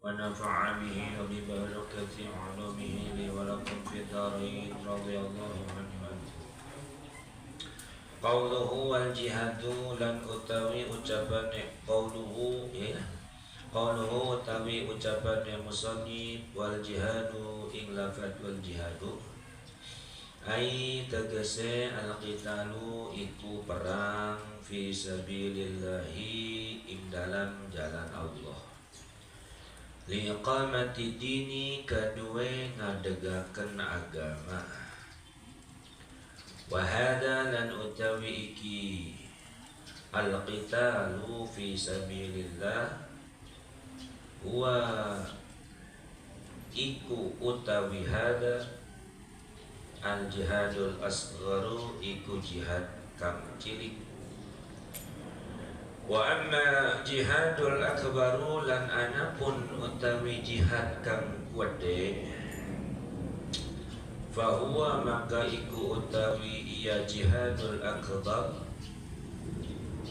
ونفع به وببركة علومه لي ولكم في الدارين رضي الله عنه. Qauluhu wal jihadu lan utawi ucapane qauluhu ya. Qauluhu utawi ucapane musannif wal jihadu ing lafadz wal jihadu ai tegese al qitalu iku perang fi sabilillahi ing dalam jalan Allah. Liqamati dini kadue ngadegaken agama. Wahada lan utawi iki al-qitalu fi sabilillah wa iku utawi hada al-jihadul asgharu iku jihad kang cilik. Wa amma jihadul akbaru lan anapun utawi jihad kang gede fahuwa maka iku utawi iya jihadul akbar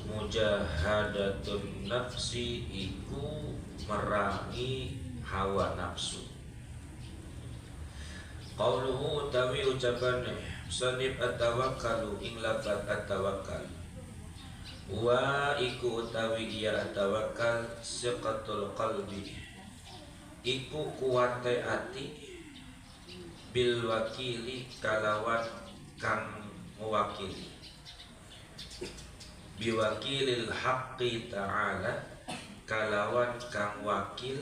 mujahadatun nafsi iku merangi hawa nafsu. Qauluhu utawi ucapan sanib at-tawakkalu ing lafaz at-tawakkal wa iku utawi iya at-tawakkal siqatul qalbi iku kuwate ati bil wakili kalawan kang mewakili biwakilil haqqi ta'ala kalawan kang wakil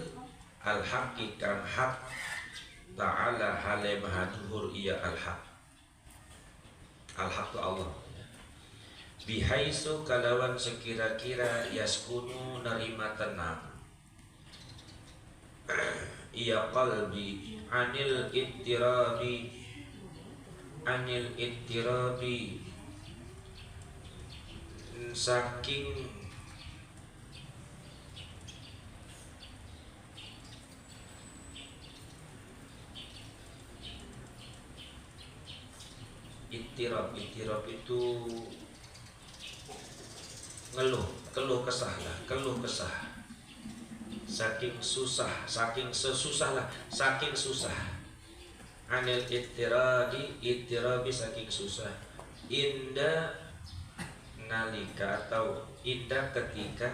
al haqqi kang haq ta'ala hale mahaduhur iya al haq tu Allah bihaisu kalawan sekira-kira yaskunu nerima tenang iya qalbi anil ittirabi saking ittirab itu keluh kesah saking susah anil ittirabi saking susah inda nalika atau inda ketika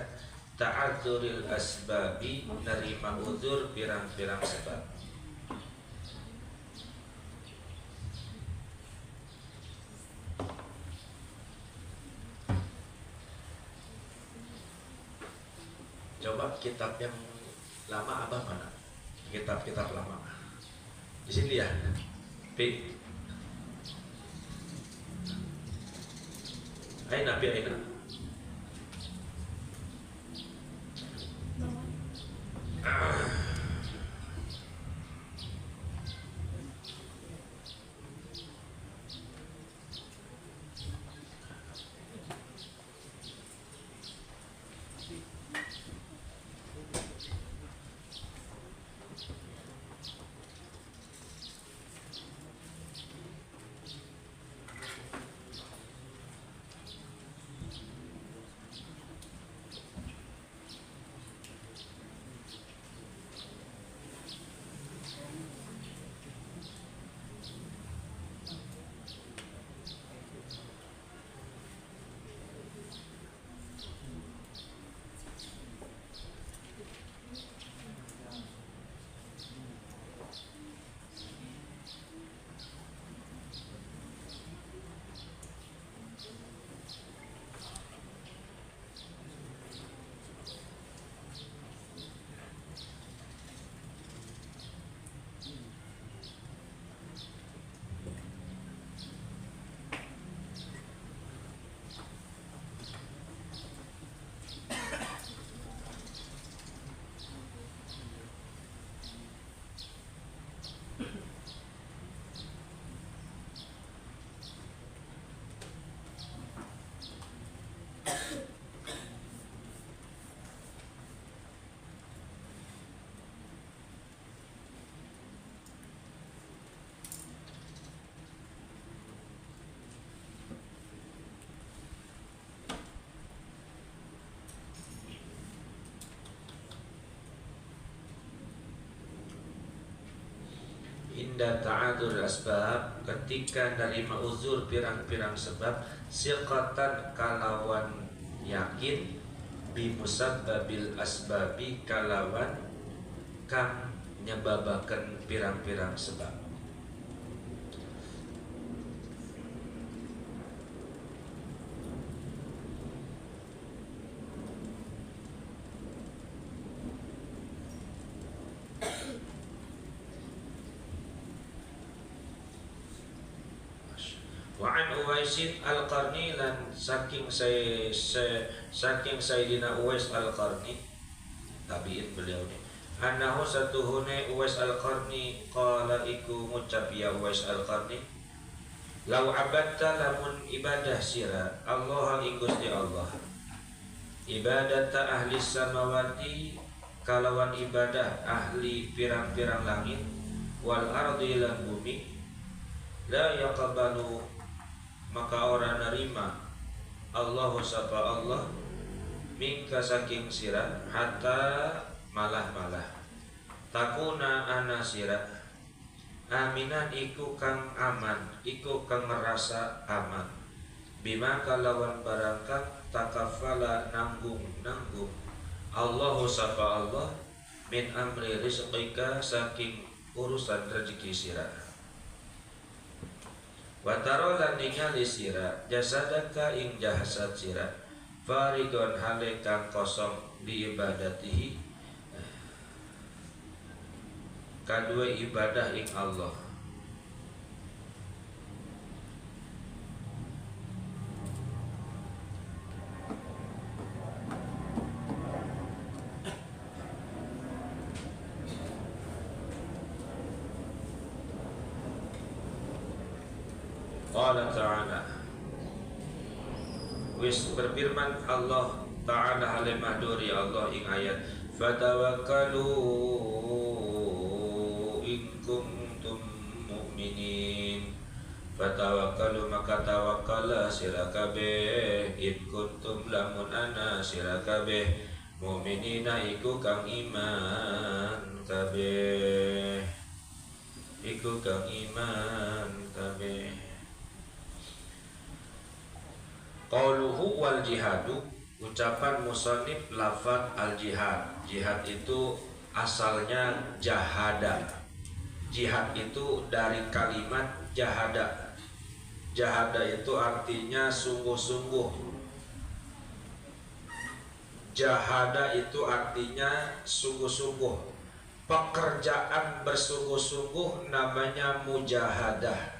ta'adzuril asbabi nerima uzur pirang-pirang sebab. Coba kitab yang lama abah mana? Kitab-kitab lama. Di sini ya. Aina. inda ta'adur asbab, ketika nerima uzur pirang-pirang sebab, siqatan kalawan yakin, bimusabbabil asbabi kalawan kang nyebabaken pirang-pirang sebab. Wa an Uwaisin al-Qarni, lan saking Sayyidina Uwais al-Qarni, tabi'in beliau ni, annahu satuhune Uwais al-Qarni qala iku ngucap ya Uwais al-Qarni, lau abadta lamun ibadah sira Allah ing Gusti Allah, ibadata ahli samawati kalawan ibadah ahli pirang-pirang langit, wal ardi lan bumi, la yaqbalu maka orang nerima Allahu sapa Allah mingka saking sirah, hatta malah takuna ana sirah aminan iku kang aman, iku kang merasa aman, bima kalawan barangkang takafala nanggung Allahu sapa Allah min amri rizqika saking urusan rezeki sirah. Wataro lan ningali sira jasadaka ing jasad sira farigon hale kang kosong di ibadatihi kadua ibadah ing Allah. Qala ta'ala, wis berfirman Allah Ta'ala halim mahduri Allah ing ayat, fatawakkalu in kuntum mu'minin, fatawakkalu maka tawakkala sira kabeh in kuntum lamun ana sira kabeh mu'minina iku kang iman kabeh, iku kang iman kabeh. Qauluhu wal jihadu, ucapan musannif lafaz al jihad. Jihad itu asalnya jahada. Jihad itu dari kalimat jahada. Jahada itu artinya sungguh-sungguh. Jahada itu artinya sungguh-sungguh. Pekerjaan bersungguh-sungguh namanya mujahadah.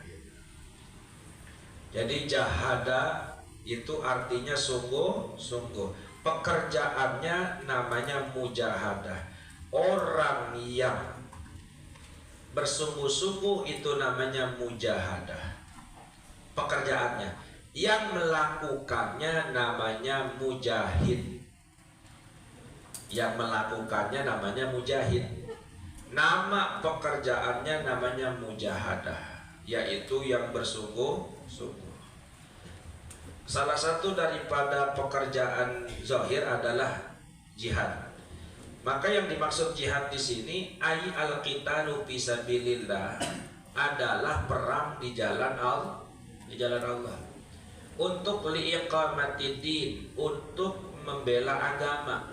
Jadi jahada itu artinya sungguh-sungguh. Pekerjaannya namanya mujahadah. Orang yang bersungguh-sungguh itu namanya mujahadah. Pekerjaannya. Yang melakukannya namanya mujahid. Yang melakukannya namanya mujahid. Nama pekerjaannya namanya mujahadah, yaitu yang bersungguh-sungguh. Salah satu daripada pekerjaan zahir adalah jihad. Maka yang dimaksud jihad di sini ai al-qitalu fisabilillah adalah perang di jalan Allah, Untuk liiqamatid, untuk membela agama.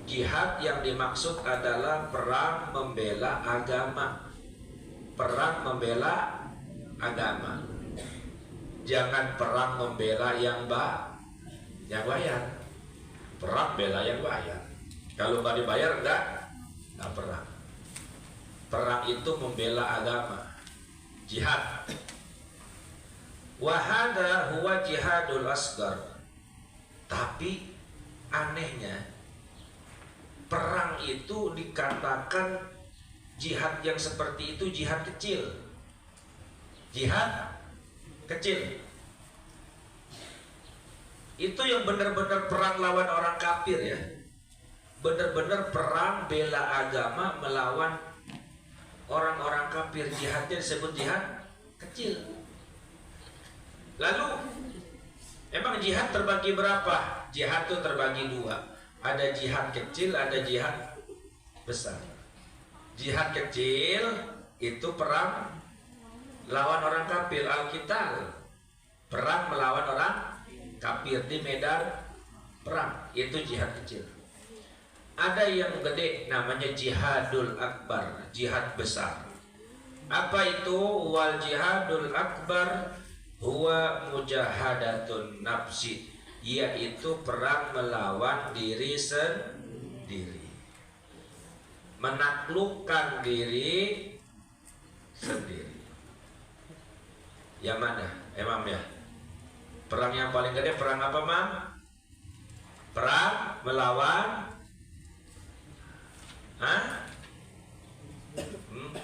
Jihad yang dimaksud adalah perang membela agama. Perang membela agama. Jangan perang membela yang bayar. Perang bela yang bayar. Kalau nggak dibayar nggak perang. Perang itu membela agama. Jihad. Wahada huwa jihadul asgar. Tapi anehnya perang itu dikatakan jihad yang seperti itu jihad kecil. Jihad kecil. Itu yang benar-benar perang lawan orang kafir ya. Benar-benar perang bela agama melawan orang-orang kafir. Jihadnya disebut jihad kecil. Lalu emang jihad terbagi berapa? Jihad itu terbagi dua. Ada jihad kecil, ada jihad besar. Jihad kecil itu perang lawan orang kafir. Al-qital, perang melawan orang kafir di medan perang, itu jihad kecil. Ada yang gede namanya jihadul akbar, jihad besar. Apa itu wal jihadul akbar? Huwa mujahadatun nafsi, yaitu perang melawan diri sendiri, menaklukkan diri sendiri. Yang mana? Emam ya? Perang yang paling gede perang apa, Mam? Perang melawan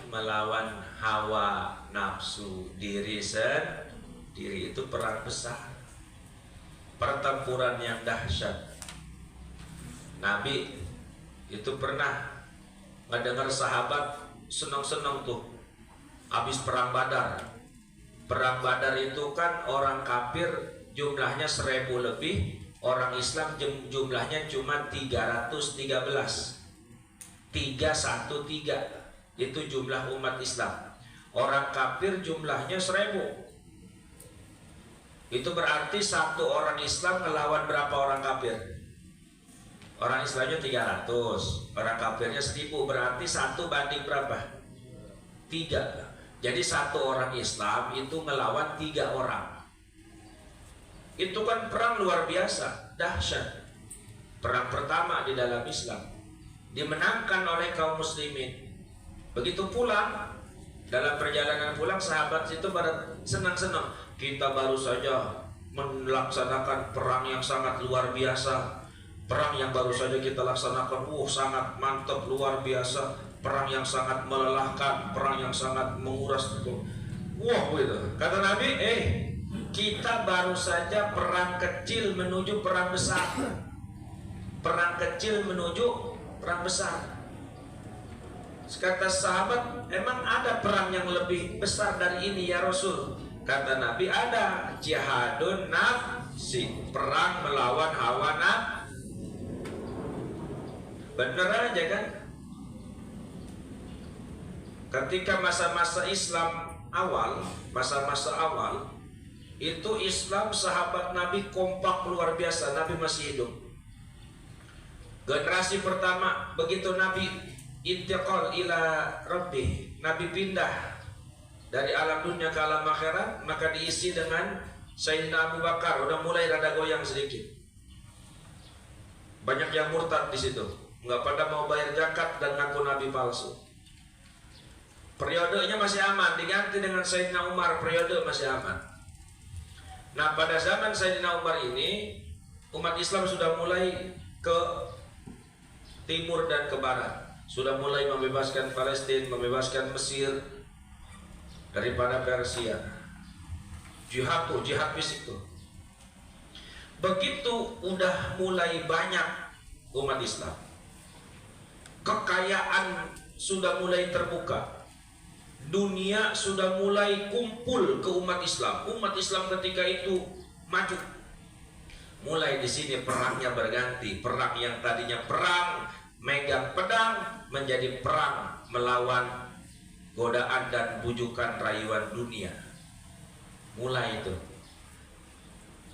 melawan hawa nafsu diri sendiri. Itu perang besar, pertempuran yang dahsyat. Nabi itu pernah ngedengar sahabat senang-senang tuh habis perang Badar. Perang Badar itu kan orang kafir jumlahnya 1000 lebih, orang Islam jumlahnya cuma 313. 313 itu jumlah umat Islam. Orang kafir jumlahnya 1000. Itu berarti satu orang Islam ngelawan berapa orang kafir? Orang Islamnya 300, orang kafirnya 1000, berarti 1 banding berapa? 3. Jadi satu orang Islam itu ngelawan 3 orang. Itu kan perang luar biasa, dahsyat. Perang pertama di dalam Islam, dimenangkan oleh kaum muslimin. Begitu pulang, dalam perjalanan pulang sahabat itu pada senang-senang. Kita baru saja melaksanakan perang yang sangat luar biasa. Perang yang baru saja kita laksanakan, sangat mantap, luar biasa. Perang yang sangat melelahkan, perang yang sangat menguras itu. Gitu. Kata Nabi, kita baru saja perang kecil menuju perang besar. Perang kecil menuju perang besar. Kata sahabat, emang ada perang yang lebih besar dari ini ya Rasul? Kata Nabi, ada. Jihadun nafsi, perang melawan hawa nafsu. Bener aja kan? Ketika masa-masa Islam awal, masa-masa awal itu Islam sahabat Nabi kompak luar biasa. Nabi masih hidup. Generasi pertama, begitu Nabi intiqal ila rabbih, Nabi pindah dari alam dunia ke alam akhirat, maka diisi dengan Sayyidina Abu Bakar. Udah mulai rada goyang sedikit. Banyak yang murtad di situ, nggak pada mau bayar zakat dan ngaku nabi palsu. Periodenya masih aman, diganti dengan Sayyidina Umar, periode masih aman. Nah, pada zaman Sayyidina Umar ini umat Islam sudah mulai ke timur dan ke barat, sudah mulai membebaskan Palestina, membebaskan Mesir daripada Persia. Jihad tuh, jihad fisik tuh. Begitu udah mulai banyak umat Islam, kekayaan sudah mulai terbuka, dunia sudah mulai kumpul ke umat Islam. Umat Islam ketika itu maju. Mulai di sini perangnya berganti. Perang yang tadinya perang megang pedang menjadi perang melawan godaan dan bujukan rayuan dunia. Mulai itu.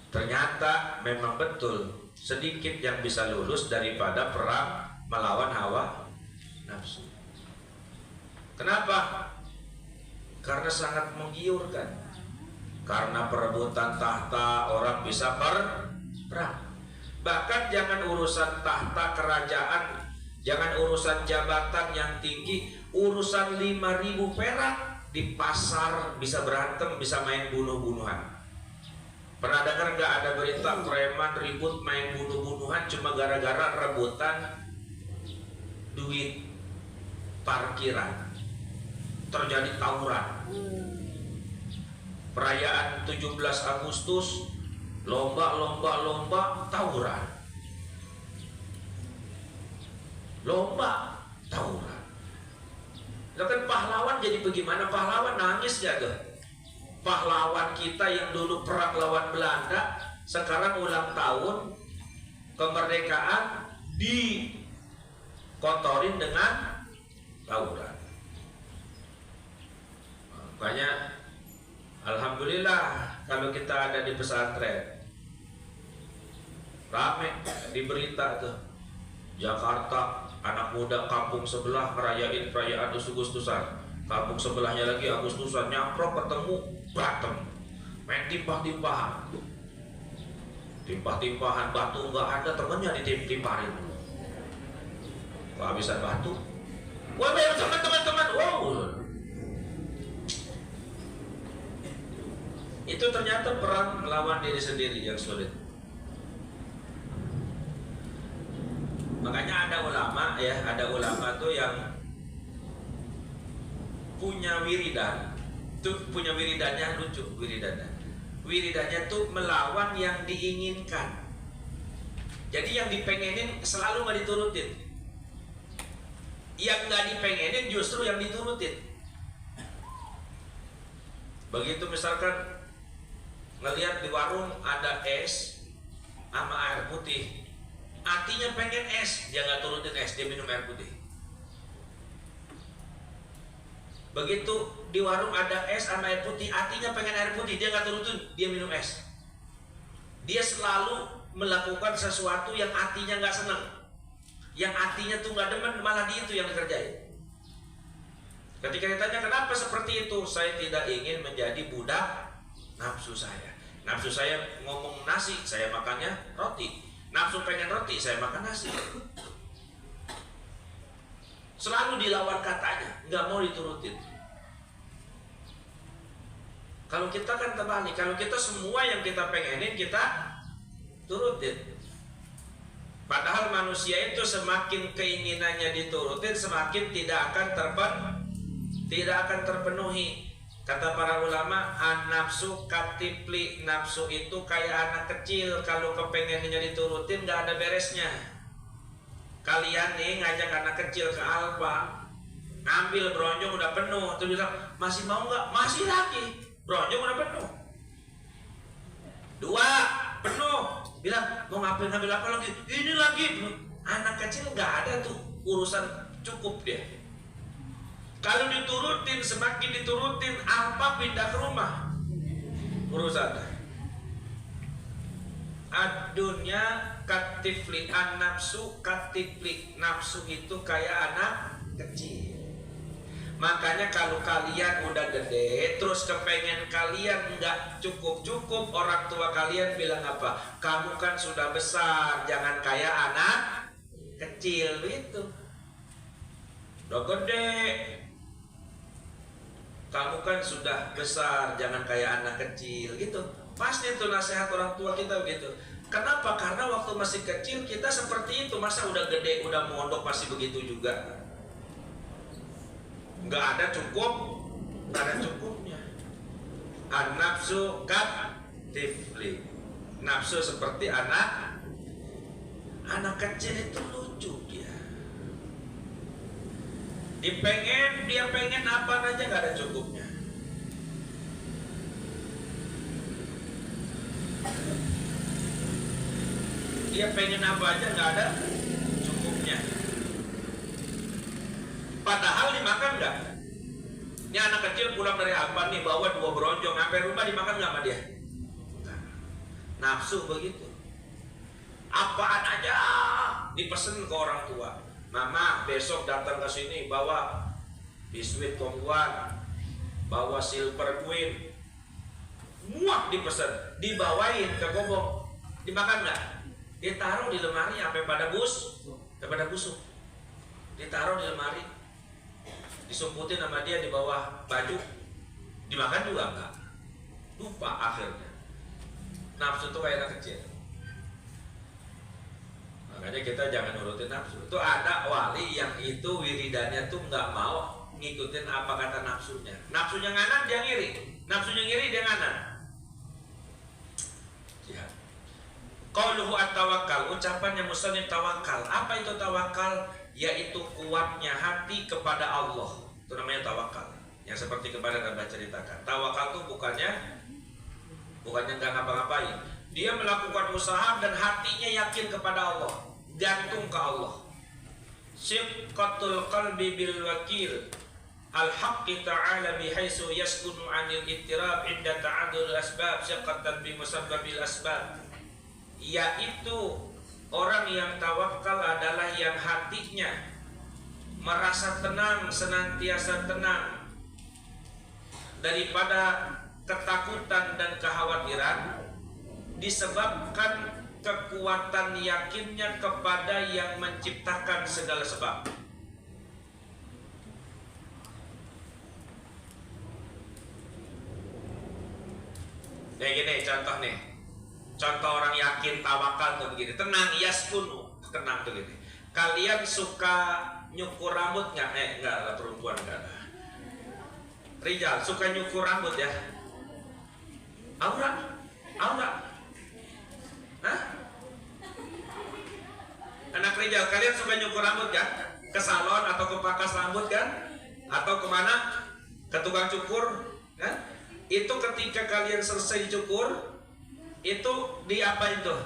Ternyata memang betul sedikit yang bisa lulus daripada perang melawan hawa nafsu. Kenapa? Karena sangat menggiurkan. Karena perebutan tahta orang bisa perang. Bahkan jangan urusan tahta kerajaan, jangan urusan jabatan yang tinggi, urusan 5.000 perak di pasar bisa berantem, bisa main bunuh-bunuhan. Pernah dengar nggak ada berita preman ribut main bunuh-bunuhan cuma gara-gara rebutan duit parkiran? Terjadi tawuran. Perayaan 17 Agustus, lomba tawuran. Lomba tawuran. Nah, kan pahlawan jadi bagaimana? Pahlawan nangis ya tuh. Pahlawan kita yang dulu perang lawan Belanda, sekarang ulang tahun kemerdekaan dikotorin dengan tawuran. Makanya alhamdulillah kalau kita ada di pesantren, rame di berita tuh, Jakarta anak muda kampung sebelah ngerayain perayaan Agustusan, kampung sebelahnya lagi Agustusan, nyamprok ketemu berantem, main timpah-timpahan, batu nggak ada, temennya ditimpahin, kehabisan batu, wah teman-teman, wow, itu ternyata perang melawan diri sendiri yang sulit. Makanya ada ulama tuh yang punya wiridan, punya wiridannya lucu, wiridannya tuh melawan yang diinginkan. Jadi yang dipengenin selalu nggak diturutin, yang nggak dipengenin justru yang diturutin. Begitu misalkan ngelihat di warung ada es sama air putih, hatinya pengen es, dia nggak turutin es, dia minum air putih. Begitu di warung ada es sama air putih, hatinya pengen air putih, dia nggak turutin, dia minum es. Dia selalu melakukan sesuatu yang hatinya nggak senang, yang hatinya tuh nggak demen, malah dia itu yang dikerjain. Ketika ditanya kenapa seperti itu, saya tidak ingin menjadi budak nafsu saya. Nafsu saya ngomong nasi, saya makannya roti. Nafsu pengen roti, saya makan nasi. Selalu dilawan katanya, nggak mau diturutin. Kalau kita kan terbalik, kalau kita semua yang kita pengenin kita turutin. Padahal manusia itu semakin keinginannya diturutin, semakin tidak akan terpenuhi. Kata para ulama, an-nafsu katifli, nafsu itu kayak anak kecil, kalau kepengennya diturutin nggak ada beresnya. Kalian nih ngajak anak kecil ke Alfa, ngambil bronjong udah penuh, terus bilang masih mau nggak? Masih lagi, bronjong udah penuh. 2 penuh, bilang mau ngambil apa lagi? Ini lagi. Anak kecil nggak ada tuh urusan, cukup dia. Kalau diturutin, semakin diturutin, apa pindah ke rumah urusannya. Adunya katifli, an-nafsu katifli, nafsu itu kayak anak kecil. Makanya kalau kalian udah gede, terus kepengen kalian nggak cukup, orang tua kalian bilang apa? Kamu kan sudah besar, jangan kayak anak kecil itu. Udah gede, kamu kan sudah besar, jangan kayak anak kecil gitu. Pasti itu nasihat orang tua kita begitu. Kenapa? Karena waktu masih kecil kita seperti itu. Masa udah gede, udah mondok masih begitu juga? Nggak ada cukupnya. An-nafsu katifli, nafsu seperti anak kecil itu lucu dia. Dia pengen apa aja nggak ada cukupnya. Dia pengen apa aja nggak ada cukupnya. Padahal dimakan nggak? Ini anak kecil pulang dari apa nih, bawa 2 bronjong, sampai rumah dimakan nggak sama dia? Nafsu begitu. Apaan aja dipesen ke orang tua. Mama besok datang ke sini bawa biskuit Kongguan, bawa silver queen, muak dipesen, dibawain ke gobok, dimakan nggak? Ditaruh di lemari sampai pada busuk, ditaruh di lemari, disumputin sama dia di bawah baju, dimakan juga enggak, lupa akhirnya. Nafsu itu kayak anak kecil. Makanya kita jangan nurutin nafsu. Itu ada wali yang itu wiridannya tuh nggak mau ngikutin apa kata nafsunya. Nafsunya nganan dia ngiri, nafsunya ngiri dia nganan. Ya. Qauluhu at-tawakkal, ucapannya musannif tawakal. Apa itu tawakal? Yaitu kuatnya hati kepada Allah. Itu namanya tawakal. Yang seperti kemarin Anda ceritakan. Tawakal itu bukannya nggak ngapa-ngapain. Dia melakukan usaha dan hatinya yakin kepada Allah, gantung ke Allah. Siqatul qalbi bil wakil, al-haqqi ta'ala bihaitsu yaskunu 'anil ittirab inda ta'adul asbab syaqatan bi musabbabil asbab, yaitu orang yang tawakal adalah yang hatinya merasa tenang, senantiasa tenang daripada ketakutan dan kekhawatiran disebabkan kekuatan yakinnya kepada yang menciptakan segala sebab. Kayak gini contoh nih. Contoh orang yakin tawakal tuh begini. Tenang, yaskunu. Tenang tuh gini. Kalian suka nyukur rambut nggak? Enggak lah, perempuan enggak lah. Rijal suka nyukur rambut ya? Aura? Hah? Anak Rijal, kalian suka nyukur rambut kan? Ke salon atau ke pangkas rambut kan? Atau kemana? Ke tukang cukur kan? Itu ketika kalian selesai cukur, itu diapain tuh?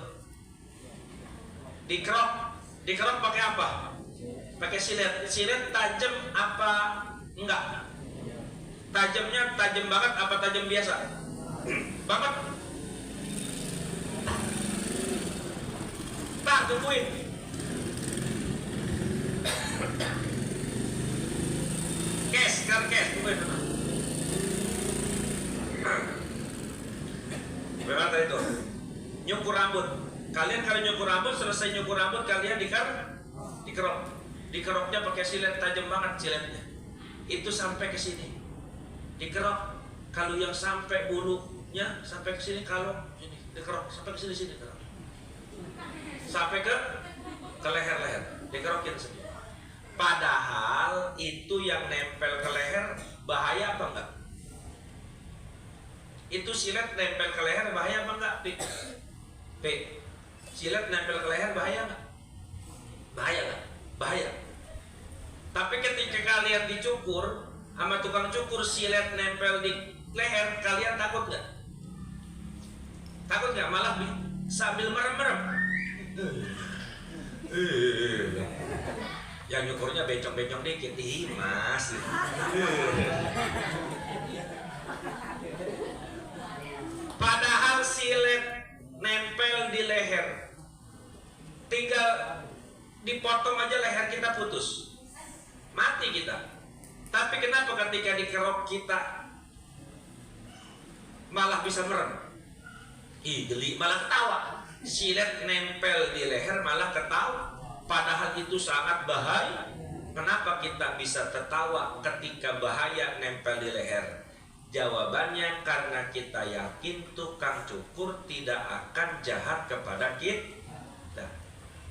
Dikerok pakai apa? Pakai silet. Silet tajam apa enggak? Tajamnya tajam banget apa tajam biasa? Banget. Tak, tungguin. Kes, tungguin. Memang tadi itu nyukur rambut. Kalian kalau nyukur rambut, selesai nyukur rambut kalian dikerok. Dikeroknya pakai silet, tajam banget siletnya. Itu sampai ke sini. Dikerok. Kalau yang sampai bulunya sampai ke sini, kalau ini dikerok sampai ke sini kerok. Sampai ke leher-leher. Dikerokin sendiri. Padahal itu yang nempel ke leher bahaya apa enggak? Itu silet nempel ke leher bahaya apa enggak? P. Silet nempel ke leher bahaya enggak? Bahaya enggak? Bahaya. Tapi ketika kalian dicukur sama tukang cukur, silet nempel di leher, kalian takut enggak? Takut enggak? Malah sambil merem-merem. Yang nyukurnya bencong-bencong dikit. Ih, Mas. Padahal silet nempel di leher, tinggal dipotong aja leher kita putus, mati kita. Tapi kenapa ketika dikerok kita malah bisa merem? Ih, geli, malah ketawa. Silet nempel di leher malah ketawa. Padahal itu sangat bahaya. Kenapa kita bisa tertawa ketika bahaya nempel di leher? Jawabannya karena kita yakin tukang cukur tidak akan jahat kepada kita.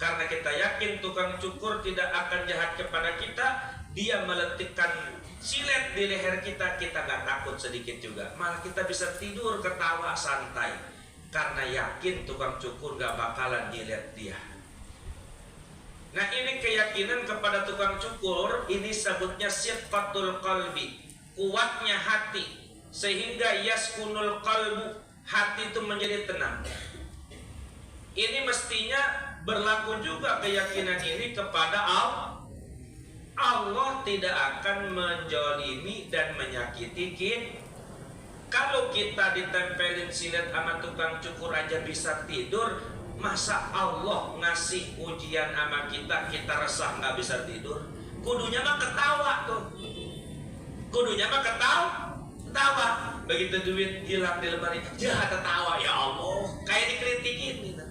Karena kita yakin tukang cukur tidak akan jahat kepada kita, dia meletikkan silet di leher kita, kita gak takut sedikit juga. Malah kita bisa tidur ketawa santai. Karena yakin tukang cukur gak bakalan dilihat dia. Nah, ini keyakinan kepada tukang cukur, ini sebutnya sifatul qalbi, kuatnya hati. Sehingga yaskunul qalbu, hati itu menjadi tenang. Ini mestinya berlaku juga keyakinan ini kepada Allah. Allah tidak akan menjolimi dan menyakiti kita. Kalau kita ditempelin silet sama tukang cukur aja bisa tidur, masa Allah ngasih ujian sama kita, kita resah nggak bisa tidur? Kudunya mah ketawa tuh. Kudunya mah ketawa. Begitu duit hilang di lemari, ya ketawa, ya Allah, kayak dikritikin gitu.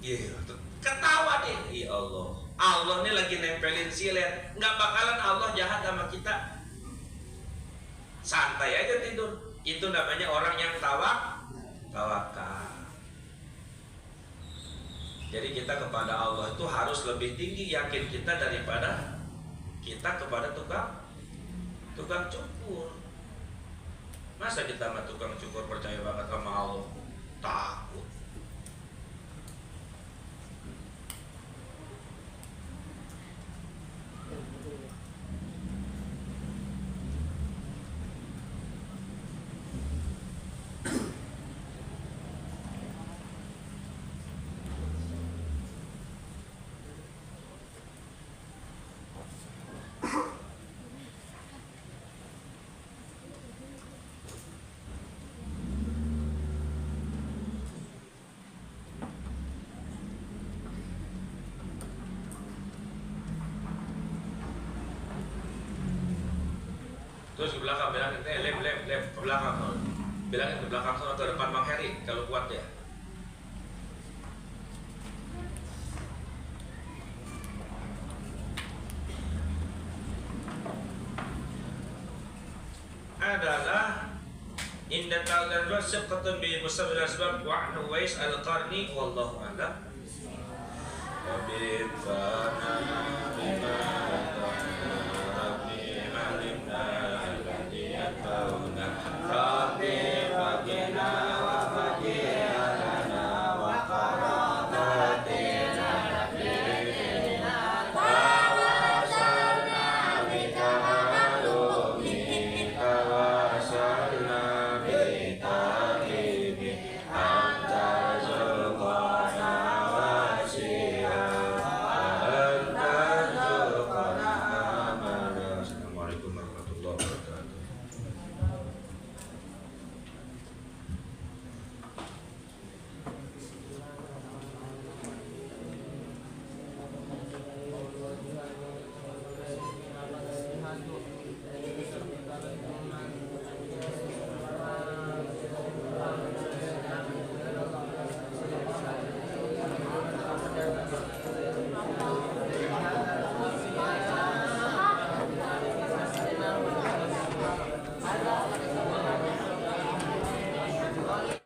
Iya, ketawa deh, ya Allah. Allah ini lagi nempelin silet, nggak bakalan Allah jahat sama kita. Santai aja tidur. Itu namanya orang yang tawakal. Jadi kita kepada Allah itu harus lebih tinggi yakin kita daripada kita kepada tukang cukur. Masa kita sama tukang cukur percaya banget sama Allah? Takut. Terus ke belakang bilangin, lem ke belakang. Bilangin ke belakang sana, ke depan Bang Heri kalau kuat ya. Adalah inda ta'ala syaqatan bi musabbil asbab wa Uwais al-Qarni wallahu a'lam. Wa bi